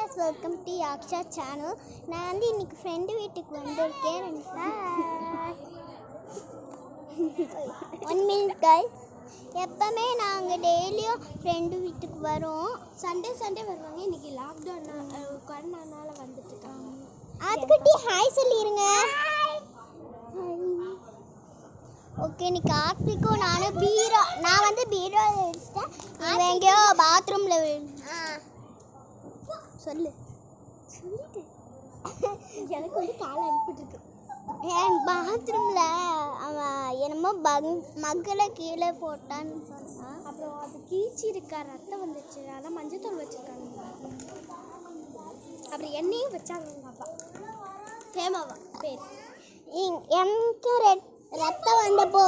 guys, welcome to Yaksha channel. நான் வந்து இன்னைக்கு ஃப்ரெண்ட் வீட்டுக்கு வந்திருக்கேன். 1 minute guys. எப்பவுமே நாங்க டெய்லியும் ஃப்ரெண்ட் வீட்டுக்கு வரோம். சண்டே வருவாங்க. இன்னைக்கு லாக்டவுன் கொரோனானால வந்துட்டு இருக்காங்க. அதுக்குட்டி ஹாய் சொல்லிருங்க. ஓகே, நீ கார்த்திக்கும் நான் வந்து பீரோல வச்சிட்டேன். இவன் எங்கேயோ பாத்ரூம்ல சொல்லிட்டு எனக்கு வந்து காலை அனுப்பிட்டு என் பாத்ரூம்ல அவன் என்னமோ மக்களை கீழே போட்டான்னு சொன்னான். அப்புறம் அது கீழ்ச்சி இருக்கா, ரத்தம் வந்துச்சு. அதான் மஞ்சத்தூள் வச்சிருக்காங்க. அப்புறம் எண்ணெயும் வச்சாங்க எங்கள் அப்பா. ஹேமாவா பேர். எனக்கு ரத்தம் வந்தப்போ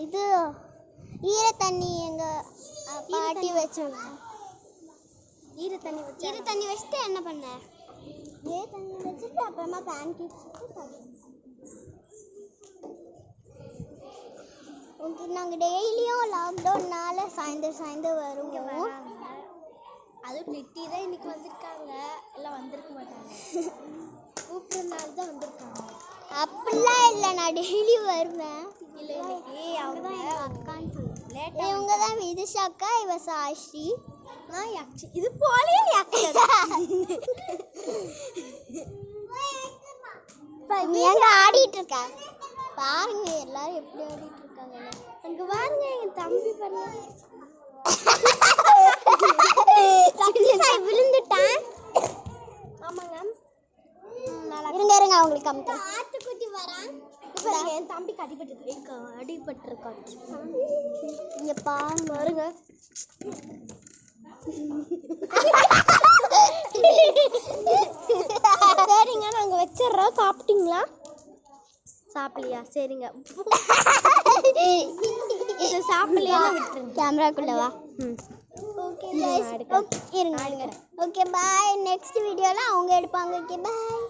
இது ஈர தண்ணி எங்க பாட்டி வச்சாங்க. ஈர தண்ணி வச்சுட்டு என்ன பண்ண? ஈர தண்ணி வச்சுட்டு அப்புறமா பேன் கேக்ஸ் ஓகே. நாங்கள் டெய்லியும் லாக்டவுன்னால சாயந்தரம் வருவோம். அதுவும் லிட்டி தான் இன்னைக்கு வந்திருக்காங்க. எல்லாம் வந்திருக்க மாட்டாங்க. கூப்பிட்றதுனால தான் வந்திருக்காங்க. அப்படிலாம் இல்லை, நான் டெய்லி வருவேன். இல்லை அவங்க தான் எங்கள் அக்கான்னு சொல்லுவேன். இவங்க தான் விதிஷா அக்கா, இவ சாஸ்ரீ. இது போலே எங்க ஆடிட்டு இருக்காங்க பாருங்க. எல்லாரும் எப்படி ஆடிட்டு இருக்காங்க. அங்க பாருங்க, எங்க தம்பி பாருங்க. விழுந்துட்டான். ஆமாங்க, இருங்க அவங்களுக்கு காமிக்கிறேன். ஆட்டுக்குட்டி வரான். என் தம்பிக்கு அடிபட்டிருக்கான். இங்க பாருங்க. சரிங்க, நாங்க வச்சிடுறோம். சாப்பிட்டீங்களா? சாப்பிடலையா? சரிங்க, இதை சாப்பிடலையா விட்டுருங்க. கேமராக்குள்ளவா? Okay bye. நெக்ஸ்ட் வீடியோல அவங்க எடுப்பாங்க. Okay bye.